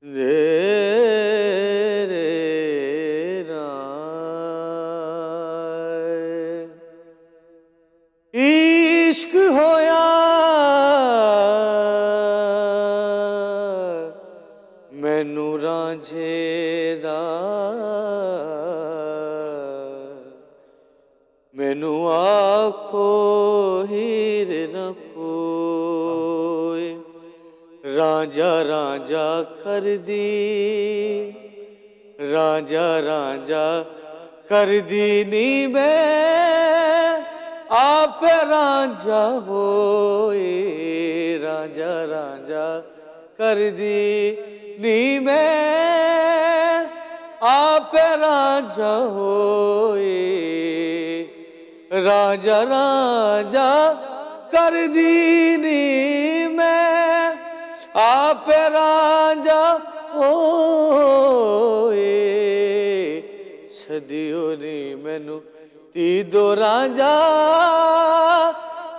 دے عشق ہویا مینوں رانجھے دا مینوں آکھو ہیر نہ کوئی رانجھا رانجھا کر دی رانجھا رانجھا کر دی نی میں آپ رانجھا ہوئے رانجھا رانجھا کر دی نی میں آپ رانجھا ہوئے رانجھا رانجھا کر دی نی میں آپ رانجھا ہوئے صدیوں نی مینوں تی دو رانجھا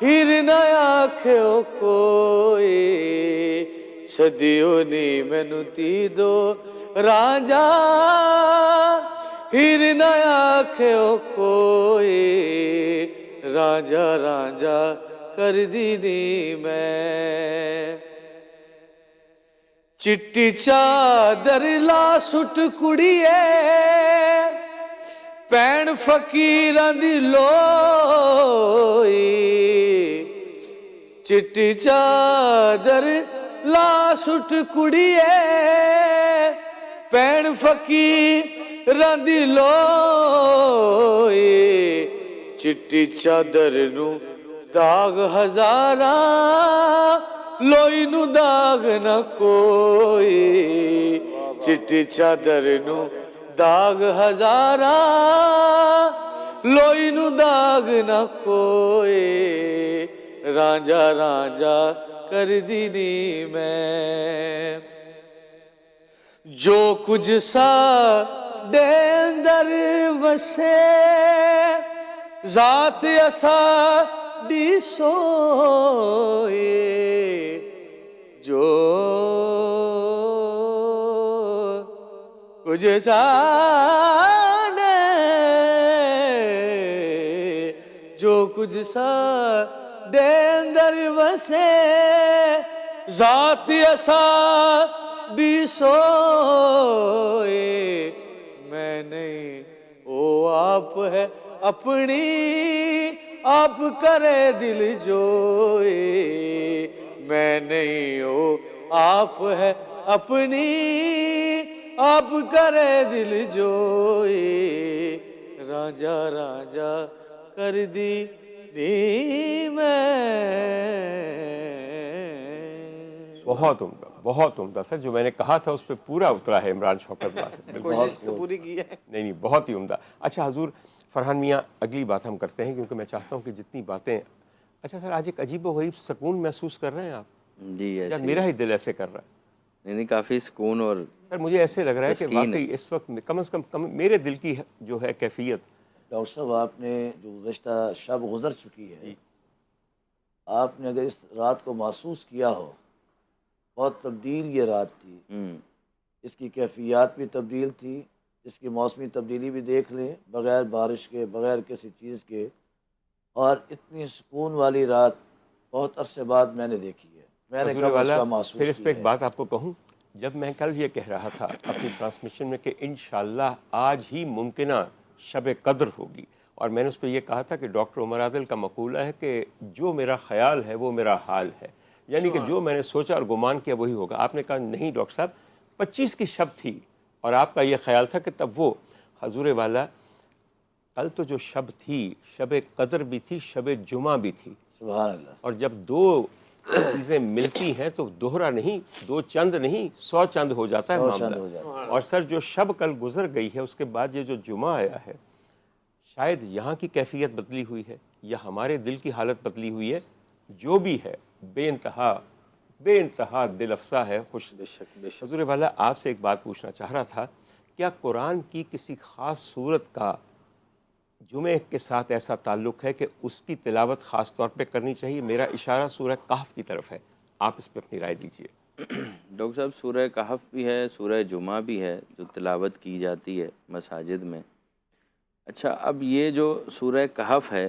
ہیر نہ آکھیو کوئی صدیوں نی مینوں تی دو رانجھا ہیر نہ آکھیو کوئی رانجھا رانجھا کر دی نی میں چٹی چادر لا سٹ کڑیے پین فقیراں دی لوئی چٹی چادر لا سٹ کڑیے پین فقیراں دی لوئی چٹی چادر نو داغ ہزاراں لوئی نو داغ نہ کوئی چٹی چادر نو داغ ہزاراں لوئی نو داغ نہ کوئی رانجھا رانجھا کر دی نی میں جو کچھ ساڈے اندر وسے ذات اساڈی سوئے جو کچھ ساڈے جو کچھ ساڈے اندر وسے ذات اساڈی سوئے میں نہیں وہ آپ ہے اپنی آپ کرے دل جوئے میں نہیں وہ آپ ہے اپنی آپ کرے دل جوئے رانجھا رانجھا کر دی نی میں بہت عمدہ سر، جو میں نے کہا تھا اس پہ پورا اترا ہے عمران شوکت بات کوشش تو پوری کی ہے نہیں بہت ہی عمدہ۔ اچھا حضور فرحان میاں، اگلی بات ہم کرتے ہیں کیونکہ میں چاہتا ہوں کہ جتنی باتیں، اچھا سر آج ایک عجیب و غریب سکون محسوس کر رہے ہیں آپ؟ جی یا ایسے میرا ہی دل ایسے کر رہا ہے؟ نہیں کافی سکون اور سر مجھے ایسے لگ رہا ہے کہ تسکین ہے۔ واقعی اس وقت کم از کم میرے دل کی جو ہے کیفیت، ڈاکٹر صاحب آپ نے جو گزشتہ شب گزر چکی ہے، آپ نے اگر اس رات کو محسوس کیا ہو، بہت تبدیل یہ رات تھی، اس کی کیفیات بھی تبدیل تھی، اس کی موسمی تبدیلی بھی دیکھ لیں، بغیر بارش کے، بغیر کسی چیز کے، اور اتنی سکون والی رات بہت عرصے بعد میں نے دیکھی ہے، میں نے کب اس کا محسوس پھر اس پہ کیا ایک ہے۔ بات آپ کو کہوں، جب میں کل یہ کہہ رہا تھا اپنی ٹرانسمیشن میں کہ انشاءاللہ آج ہی ممکنہ شب قدر ہوگی، اور میں نے اس پہ یہ کہا تھا کہ ڈاکٹر عمر عادل کا مقولہ ہے کہ جو میرا خیال ہے وہ میرا حال ہے، یعنی کہ جو میں نے سوچا اور گمان کیا وہی ہوگا۔ آپ نے کہا نہیں ڈاکٹر صاحب 25 کی شب تھی اور آپ کا یہ خیال تھا کہ تب وہ حضور والا، کل تو جو شب تھی شب قدر بھی تھی، شب جمعہ بھی تھی، سبحان اللہ۔ اور جب دو چیزیں ملتی ہیں تو دوہرا نہیں، دو چند نہیں، 100 چند ہو جاتا ہے 100 چند معاملہ۔ ہو جاتا ہے۔ اور سر جو شب کل گزر گئی ہے اس کے بعد یہ جو جمعہ آیا ہے، شاید یہاں کی کیفیت بدلی ہوئی ہے یا ہمارے دل کی حالت بدلی ہوئی ہے، جو بھی ہے بے انتہا دل افزا ہے، خوش۔ بے شک بے شک۔ حضور والا آپ سے ایک بات پوچھنا چاہ رہا تھا، کیا قرآن کی کسی خاص صورت کا جمعے کے ساتھ ایسا تعلق ہے کہ اس کی تلاوت خاص طور پہ کرنی چاہیے؟ میرا اشارہ سورہ کہف کی طرف ہے، آپ اس پہ اپنی رائے دیجیے۔ ڈاکٹر صاحب سورہ کہف بھی ہے، سورہ جمعہ بھی ہے جو تلاوت کی جاتی ہے مساجد میں. اچھا، اب یہ جو سورہ کہف ہے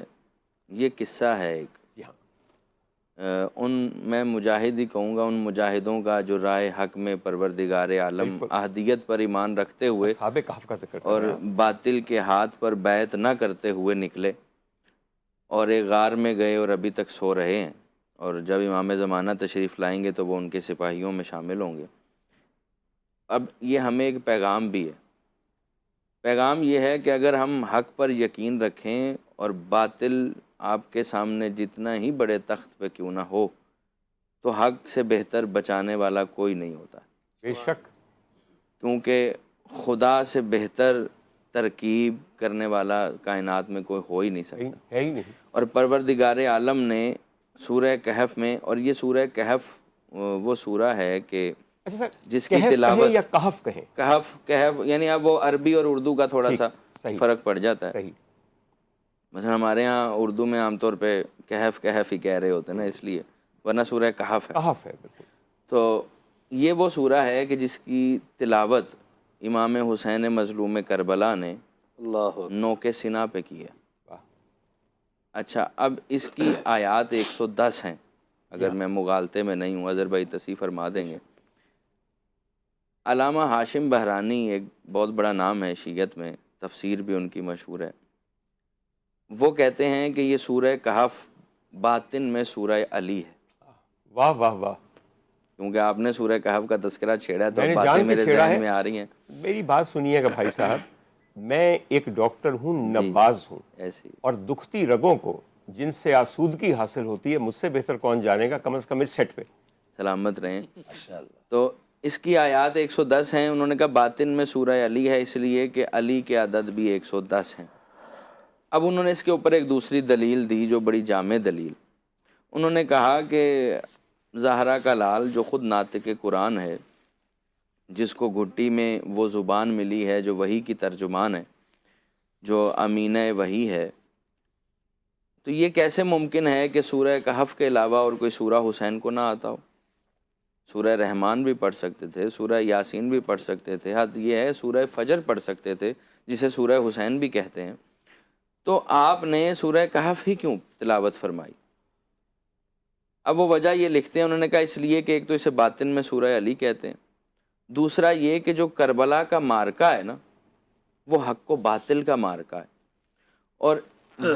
یہ قصہ ہے ایک، جی ہاں. میں مجاہد ہی کہوں گا، ان مجاہدوں کا جو راہ حق میں پروردگار عالم بالکل. احدیت پر ایمان رکھتے ہوئے اصحاب کہف کا ذکر کر اور رہا ہوں. باطل کے ہاتھ پر بیعت نہ کرتے ہوئے نکلے اور ایک غار میں گئے اور ابھی تک سو رہے ہیں، اور جب امام زمانہ تشریف لائیں گے تو وہ ان کے سپاہیوں میں شامل ہوں گے. اب یہ ہمیں ایک پیغام بھی ہے. پیغام یہ ہے کہ اگر ہم حق پر یقین رکھیں اور باطل آپ کے سامنے جتنا ہی بڑے تخت پہ کیوں نہ ہو، تو حق سے بہتر بچانے والا کوئی نہیں ہوتا، بے شک. کیونکہ خدا سے بہتر ترکیب کرنے والا کائنات میں کوئی ہو ہی نہیں سکتا. ہے ہی نہیں. اور پروردگار عالم نے سورہ کہف میں، اور یہ سورہ کہف وہ سورہ ہے کہ اچھا سر، جس کی کہف کہیں تلاوت، یا کہف کہیں؟ کہف یعنی اب وہ عربی اور اردو کا تھوڑا ٹھیک، سا صحیح. فرق پڑ جاتا ہے. صحیح. مثلا ہمارے ہاں اردو میں عام طور پہ کہف ہی کہہ رہے ہوتے ہیں نا، اس لیے، ورنہ سورہ کہف ہے. کہف ہے بالکل. تو یہ وہ سورہ ہے کہ جس کی تلاوت امام حسین مظلوم کربلا نے اللہ نوک سنا پہ کی ہے. واہ. اچھا، اب اس کی آیات 110 ہیں، اگر میں مغالطے میں نہیں ہوں، اظہر بھائی تصحیح فرما دیں گے. علامہ ہاشم بہرانی ایک بہت بڑا نام ہے شیعت میں، تفسیر بھی ان کی مشہور ہے. وہ کہتے ہیں کہ یہ سورہ کہف باطن میں سورہ علی ہے. واہ واہ واہ. کیونکہ آپ نے سورہ کہف کا تذکرہ چھیڑا تو میں نے باتیں جان کے میرے چھیڑا ذہن ہے. میں آ رہی ہیں. میری بات سنیے گا بھائی صاحب، میں ایک ڈاکٹر ہوں، نواز ہوں، ایسی اور دکھتی رگوں کو جن سے آسودگی حاصل ہوتی ہے مجھ سے بہتر کون جانے گا، کم از کم اس سیٹ پہ. سلامت رہیں. ماشاءاللہ. تو اس کی آیات 110 ہیں. انہوں نے کہا باطن میں سورہ علی ہے، اس لیے کہ علی کے عدد بھی 110 ہیں. اب انہوں نے اس کے اوپر ایک دوسری دلیل دی جو بڑی جامع دلیل. انہوں نے کہا کہ زہرا کا لال جو خود ناطق قرآن ہے، جس کو گھٹی میں وہ زبان ملی ہے جو وحی کی ترجمان ہے، جو امینہ وحی ہے، تو یہ کیسے ممکن ہے کہ سورہ کہف کے علاوہ اور کوئی سورہ حسین کو نہ آتا ہو؟ سورہ رحمان بھی پڑھ سکتے تھے، سورہ یاسین بھی پڑھ سکتے تھے، حد یہ ہے سورہ فجر پڑھ سکتے تھے جسے سورہ حسین بھی کہتے ہیں. تو آپ نے سورہ کہف ہی کیوں تلاوت فرمائی؟ اب وہ وجہ یہ لکھتے ہیں، انہوں نے کہا اس لیے کہ ایک تو اسے باطن میں سورہ علی کہتے ہیں، دوسرا یہ کہ جو کربلا کا مارکہ ہے نا، وہ حق و باطل کا مارکہ ہے، اور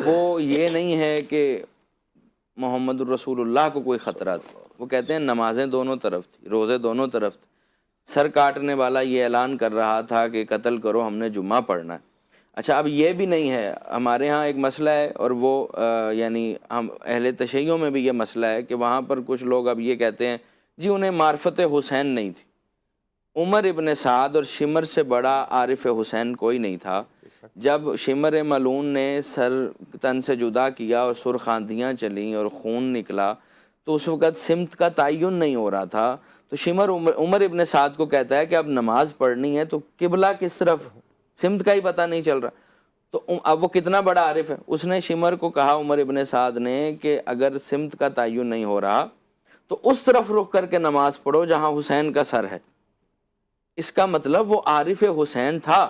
وہ یہ نہیں ہے کہ محمد الرسول اللہ کو کوئی خطرہ تھا. وہ کہتے ہیں نمازیں دونوں طرف تھی، روزے دونوں طرف تھے. سر کاٹنے والا یہ اعلان کر رہا تھا کہ قتل کرو، ہم نے جمعہ پڑھنا ہے. اچھا، اب یہ بھی نہیں ہے. ہمارے ہاں ایک مسئلہ ہے، اور وہ یعنی ہم اہل تشیع میں بھی یہ مسئلہ ہے کہ وہاں پر کچھ لوگ اب یہ کہتے ہیں جی انہیں معرفت حسین نہیں تھی. عمر ابن سعد اور شمر سے بڑا عارف حسین کوئی نہیں تھا. جب شمر ملعون نے سر تن سے جدا کیا اور سرخ آندیاں چلیں اور خون نکلا، تو اس وقت سمت کا تعین نہیں ہو رہا تھا. تو شمر عمر ابن سعد کو کہتا ہے کہ اب نماز پڑھنی ہے تو قبلہ کس طرف، سمت کا ہی پتہ نہیں چل رہا. تو اب وہ کتنا بڑا عارف ہے. اس نے شمر کو کہا، عمر ابن سعد نے، کہ اگر سمت کا تعین نہیں ہو رہا تو اس طرف رخ کر کے نماز پڑھو جہاں حسین کا سر ہے. اس کا مطلب وہ عارف حسین تھا.